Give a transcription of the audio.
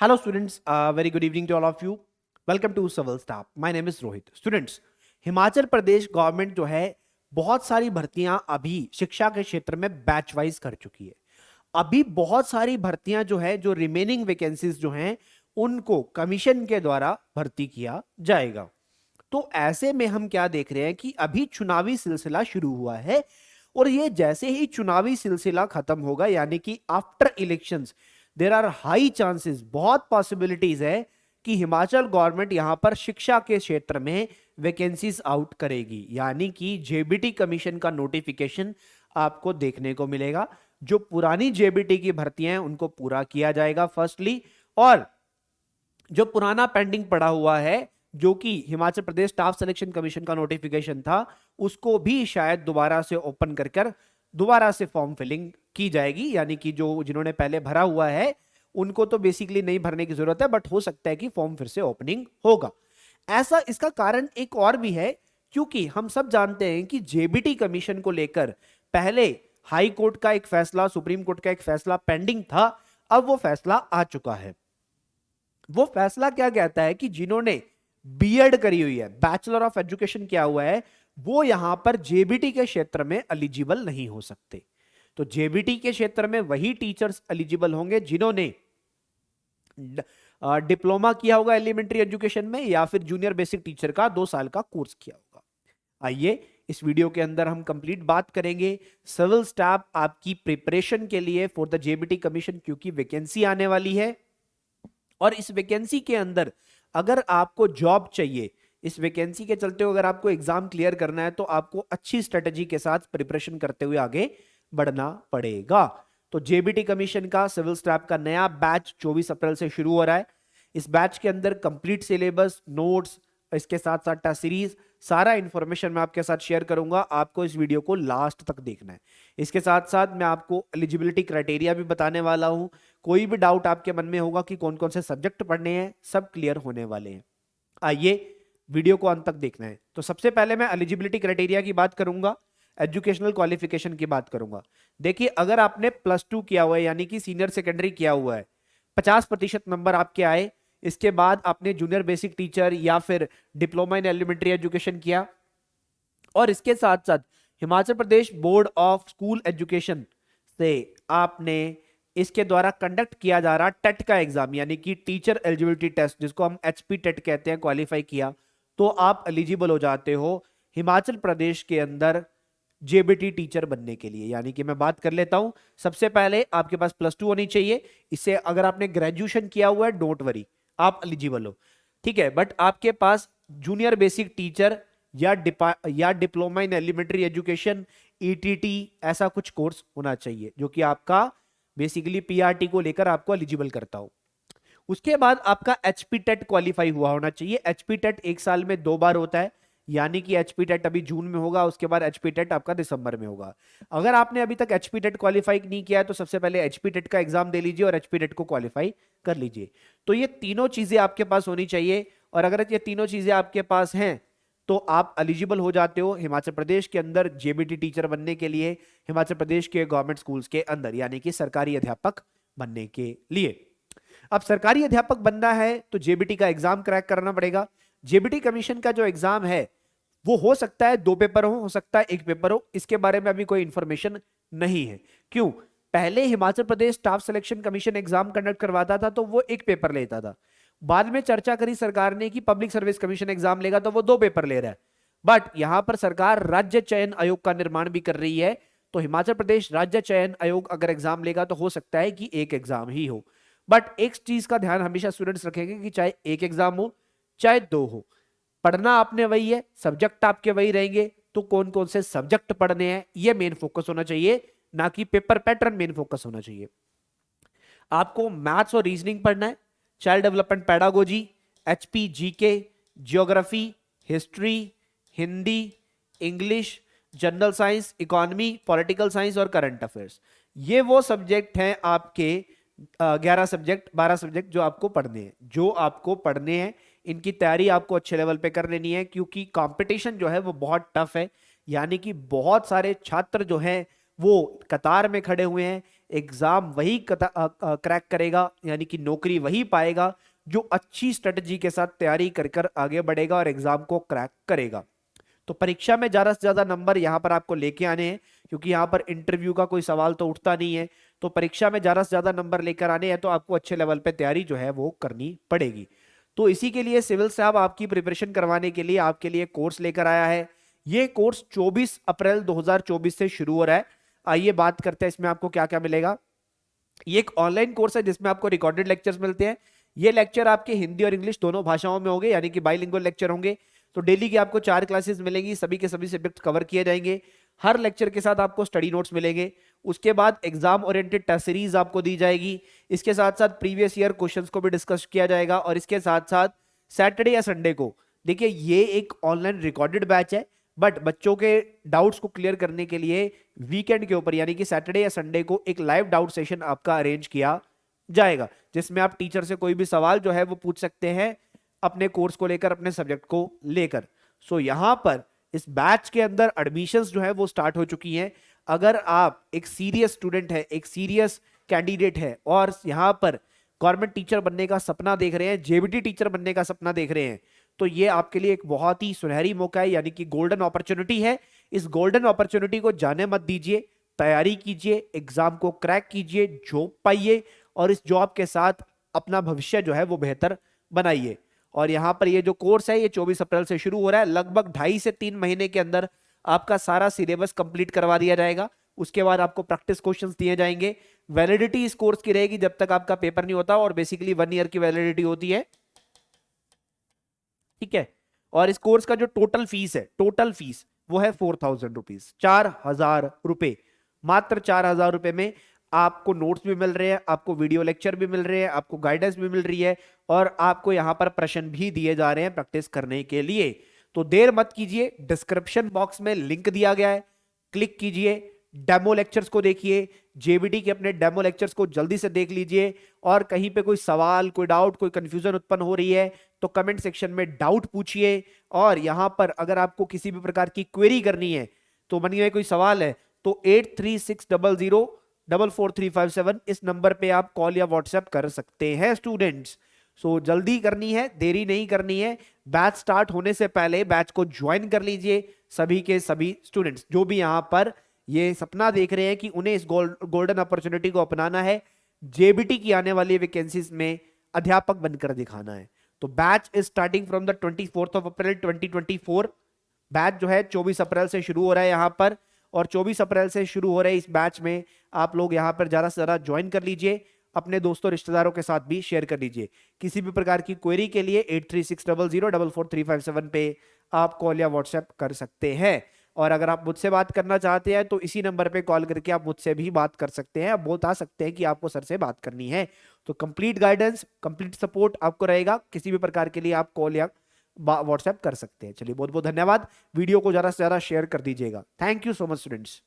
Hello students, very good evening to all of you. Welcome to Civil Staff. My name is Rohit. Students, Himachal Pradesh government जो है बहुत सारी भर्तियां अभी शिक्षा के क्षेत्र में बैच वाइज कर चुकी है। अभी बहुत सारी भर्तियां जो है जो रिमेनिंग वैकेंसीज जो हैं उनको कमीशन के द्वारा भर्ती किया जाएगा। तो ऐसे में हम क्या देख रहे हैं कि अभी चुनावी सिलसिला शुरू हुआ है और ये जैसे ही चुनावी सिलसिला खत्म होगा यानी कि after elections there are high chances, बहुत पॉसिबिलिटीज है कि हिमाचल गवर्नमेंट यहां पर शिक्षा के क्षेत्र में वैकेंसीज आउट करेगी, यानी कि जेबीटी कमीशन का नोटिफिकेशन आपको देखने को मिलेगा। जो पुरानी जेबीटी की भर्तियां हैं उनको पूरा किया जाएगा फर्स्टली, और जो पुराना पेंडिंग पड़ा हुआ है जो कि Himachal Pradesh staff selection commission का नोटिफिकेशन था उसको भी शायद दोबारा से ओपन कर दोबारा से फॉर्म फिलिंग की जाएगी। यानी कि जो जिन्होंने पहले भरा हुआ है उनको तो बेसिकली नहीं भरने की जरूरत है, बट हो सकता है कि फॉर्म फिर से ओपनिंग होगा। ऐसा इसका कारण एक और भी है, क्योंकि हम सब जानते हैं कि जेबीटी कमीशन को लेकर पहले हाई कोर्ट का एक फैसला, सुप्रीम कोर्ट का एक फैसला पेंडिंग था। अब वो फैसला आ चुका है। वो फैसला क्या कहता है कि जिन्होंने बीएड करी हुई है, बैचलर ऑफ एजुकेशन किया हुआ है, वो यहां पर जेबीटी के क्षेत्र में एलिजिबल नहीं हो सकते। तो जेबीटी के क्षेत्र में वही टीचर्स एलिजिबल होंगे जिन्होंने डिप्लोमा किया होगा एलिमेंट्री एजुकेशन में या फिर जूनियर बेसिक टीचर का 2 साल का कोर्स किया होगा। आइए इस वीडियो के अंदर हम कंप्लीट बात करेंगे सिविल स्टाफ आपकी प्रिपरेशन के लिए फॉर द जेबीटी कमीशन, क्योंकि वैकेंसी आने वाली है और इस वैकेंसी के अंदर अगर आपको जॉब चाहिए, इस वैकेंसी के चलते अगर आपको एग्जाम क्लियर करना है तो आपको अच्छी स्ट्रेटेजी के साथ प्रिपरेशन करते हुए आगे बढ़ना पड़ेगा। तो जेबीटी कमीशन का सिविल स्टाफ का नया बैच 24 अप्रैल से शुरू हो रहा है। इस बैच के अंदर कंप्लीट सिलेबस, नोट्स, इसके साथ साथ टेस्ट सीरीज, सारा इंफॉर्मेशन मैं आपके साथ शेयर करूंगा। आपको इस वीडियो को लास्ट तक देखना है। इसके साथ साथ मैं आपको एलिजिबिलिटी क्राइटेरिया भी बताने वाला हूं। कोई भी डाउट आपके मन में होगा कि कौन कौन से सब्जेक्ट पढ़ने हैं, सब क्लियर होने वाले हैं। आइए वीडियो को अंत तक देखना है। तो सबसे पहले मैं एलिजिबिलिटी क्राइटेरिया की बात करूंगा, एजुकेशनल क्वालिफिकेशन की बात करूंगा। देखिए, अगर आपने +2 किया हुआ है यानी कि सीनियर सेकेंडरी किया हुआ है, 50% नंबर आपके आए, इसके बाद आपने जूनियर बेसिक टीचर या फिर डिप्लोमा इन एलिमेंट्री एजुकेशन किया, और इसके साथ साथ Himachal Pradesh board of school education से आपने इसके द्वारा कंडक्ट किया जा रहा टेट का एग्जाम यानी कि टीचर एलिजिबिलिटी टेस्ट, जिसको हम एचपी टेट कहते हैं, क्वालिफाई किया, तो आप एलिजिबल हो जाते हो हिमाचल प्रदेश के अंदर जेबीटी टीचर बनने के लिए। यानी कि मैं बात कर लेता हूं, सबसे पहले आपके पास +2 होनी चाहिए। इससे अगर आपने ग्रेजुएशन किया हुआ है डोंट वरी, आप एलिजिबल हो, ठीक है। बट आपके पास जूनियर बेसिक टीचर या diploma in elementary education, ETT, ऐसा कुछ कोर्स होना चाहिए जो कि आपका बेसिकली पीआरटी को लेकर आपको एलिजिबल करता हो। उसके बाद आपका एचपी टेट क्वालिफाई हुआ होना चाहिए। एचपी टेट 1 साल में 2 बार होता है, यानी कि एचपी टेट अभी जून में होगा, उसके बाद एचपी टेट आपका दिसंबर में होगा। अगर आपने अभी तक एचपी टेट क्वालिफाई नहीं किया है तो सबसे पहले एचपी टेट का एग्जाम दे लीजिए और एचपी टेट को क्वालिफाई कर लीजिए। तो ये तीनों चीजें आपके पास होनी चाहिए, और अगर ये तीनों चीजें आपके पास हैं तो आप एलिजिबल हो जाते हो हिमाचल प्रदेश के अंदर जेबीटी टीचर बनने के लिए, हिमाचल प्रदेश के गवर्नमेंट स्कूल्स के अंदर, यानी कि सरकारी अध्यापक बनने के लिए। अब सरकारी अध्यापक बनना है तो जेबीटी का एग्जाम क्रैक करना पड़ेगा। जेबीटी कमीशन का जो एग्जाम है वो हो सकता है 2 पेपर हो सकता है 1 पेपर हो, इसके बारे में अभी कोई इंफॉर्मेशन नहीं है। क्यों? पहले Himachal Pradesh staff selection commission exam conduct करवाता था तो वो 1 पेपर लेता था। बाद में चर्चा करी सरकार ने कि पब्लिक सर्विस कमीशन एग्जाम लेगा तो वो 2 पेपर ले रहा है। बट यहां पर सरकार राज्य चयन आयोग का निर्माण भी कर रही है, तो हिमाचल प्रदेश राज्य चयन आयोग अगर एग्जाम लेगा तो हो सकता है कि 1 एग्जाम ही हो। बट एक चीज का ध्यान हमेशा स्टूडेंट्स रखेंगे कि चाहे 1 एग्जाम हो चाहे 2 हो, पढ़ना आपने वही है, सब्जेक्ट आपके वही रहेंगे। तो कौन कौन से सब्जेक्ट पढ़ने हैं ये मेन फोकस होना चाहिए, ना कि पेपर पैटर्न मेन फोकस होना चाहिए। आपको मैथ्स और रीजनिंग पढ़ना है, child development pedagogy, HP GK, geography, history, Hindi, English, general science, economy, political science और करंट अफेयर्स। ये वो सब्जेक्ट हैं आपके 11 सब्जेक्ट, 12 सब्जेक्ट जो आपको पढ़ने हैं। इनकी तैयारी आपको अच्छे लेवल पे कर लेनी है, क्योंकि कंपटीशन जो है वो बहुत टफ है। यानी कि बहुत सारे छात्र जो हैं वो कतार में खड़े हुए हैं एग्जाम वही क्रैक करेगा, यानी कि नौकरी वही पाएगा जो अच्छी स्ट्रेटजी के साथ तैयारी कर कर आगे बढ़ेगा और एग्जाम को क्रैक करेगा। तो परीक्षा में ज्यादा से ज्यादा नंबर यहां पर आपको लेके आने हैं, क्योंकि यहां पर इंटरव्यू का कोई सवाल तो उठता नहीं है। तो परीक्षा में ज्यादा से ज्यादा नंबर लेकर आने हैं तो आपको अच्छे लेवल पे तैयारी जो है वो करनी पड़ेगी। तो इसी के लिए सिविल साहब आपकी प्रिपरेशन करवाने के लिए आपके लिए कोर्स लेकर आया है। ये कोर्स 24 अप्रैल 2024 से शुरू हो रहा है। आइए बात करते हैं इसमें आपको क्या क्या मिलेगा। ये एक ऑनलाइन कोर्स है जिसमें आपको रिकॉर्डेड लेक्चर्स मिलते हैं। ये लेक्चर आपके हिंदी और इंग्लिश दोनों भाषाओं में होंगे, यानी कि बाइलिंगुअल लेक्चर होंगे। तो डेली की आपको 4 क्लासेस मिलेंगी, सभी के सभी सब्जेक्ट कवर किए जाएंगे। हर लेक्चर के साथ आपको स्टडी नोट्स मिलेंगे। उसके बाद एग्जाम ओरिएंटेड टेस्ट सीरीज आपको दी जाएगी। इसके साथ साथ प्रीवियस ईयर क्वेश्चंस को भी डिस्कस किया जाएगा। और इसके साथ साथ सैटरडे या संडे को, देखिए ये एक ऑनलाइन रिकॉर्डेड बैच है, बट बच्चों के डाउट्स को क्लियर करने के लिए वीकेंड के ऊपर यानी कि सैटरडे या संडे को एक लाइव डाउट सेशन आपका अरेंज किया जाएगा, जिसमें आप टीचर से कोई भी सवाल जो है वो पूछ सकते हैं अपने कोर्स को लेकर, अपने सब्जेक्ट को लेकर। सो यहां पर इस बैच के अंदर एडमिशंस जो है वो स्टार्ट हो चुकी हैं। अगर आप एक सीरियस स्टूडेंट है, एक सीरियस कैंडिडेट है और यहां पर गवर्नमेंट टीचर बनने का सपना देख रहे हैं, जेबीटी टीचर बनने का सपना देख रहे हैं, तो ये आपके लिए एक बहुत ही सुनहरी मौका है, यानी कि गोल्डन अपॉर्चुनिटी है। इस गोल्डन अपॉर्चुनिटी को जाने मत दीजिए, तैयारी कीजिए, एग्जाम को क्रैक कीजिए, जॉब पाइए और इस जॉब के साथ अपना भविष्य जो है वो बेहतर बनाइए। और यहां पर ये जो कोर्स है ये 24 अप्रैल से शुरू हो रहा है। लगभग 2.5 से 3 महीने के अंदर आपका सारा सिलेबस कंप्लीट करवा दिया जाएगा। उसके बाद आपको प्रैक्टिस क्वेश्चंस दिए जाएंगे। वैलिडिटी इस कोर्स की रहेगी जब तक आपका पेपर नहीं होता, और बेसिकली 1 ईयर की वैलिडिटी होती है, ठीक है। और इस कोर्स का जो टोटल फीस है, टोटल फीस वो है 4,000 रुपीज, 4,000 रुपए, मात्र 4,000 रुपए में आपको नोट्स भी मिल रहे हैं, आपको वीडियो लेक्चर भी मिल रहे हैं, आपको गाइडेंस भी मिल रही है और आपको यहां पर प्रश्न भी दिए जा रहे हैं प्रैक्टिस करने के लिए। तो देर मत कीजिए, डिस्क्रिप्शन बॉक्स में लिंक दिया गया है, क्लिक कीजिए, डेमो लेक्चर्स को देखिए, जेबीटी के अपने डेमो लेक्चर्स को जल्दी से देख लीजिए। और कहीं पे कोई सवाल, कोई डाउट, कोई कंफ्यूजन उत्पन्न हो रही है तो कमेंट सेक्शन में डाउट पूछिए। और यहां पर अगर आपको किसी भी प्रकार की क्वेरी करनी है, तो मानिए कोई सवाल है, तो 8360044357 इस नंबर पे आप कॉल या व्हाट्सएप कर सकते हैं स्टूडेंट्स। सो जल्दी करनी है, देरी नहीं करनी है। बैच स्टार्ट होने से पहले बैच को ज्वाइन कर लीजिए सभी के सभी स्टूडेंट्स जो भी यहां पर ये सपना देख रहे हैं कि उन्हें इस गोल्डन अपॉर्चुनिटी को अपनाना है, जेबीटी की आने वाली वैकेंसीज में अध्यापक बनकर दिखाना है। तो batch is starting from the 24 April 2024। Batch जो है 24 अप्रैल से शुरू हो रहा है यहां पर, और 24 अप्रैल से शुरू हो रहे इस बैच में आप लोग यहां पर ज्यादा से ज्यादा ज्वाइन कर लीजिए, अपने दोस्तों रिश्तेदारों के साथ भी शेयर कर लीजिए। किसी भी प्रकार की क्वेरी के लिए 8360044357 पे आप कॉल या व्हाट्सएप कर सकते हैं। और अगर आप मुझसे बात करना चाहते हैं तो इसी नंबर पे कॉल करके आप मुझसे भी बात कर सकते हैं, आप बता सकते हैं कि आपको सर से बात करनी है। तो कंप्लीट गाइडेंस, कंप्लीट सपोर्ट आपको रहेगा, किसी भी प्रकार के लिए आप कॉल या व्हाट्सएप कर सकते हैं। चलिए बहुत बहुत धन्यवाद, वीडियो को ज्यादा से ज्यादा शेयर कर दीजिएगा। Thank you so much students.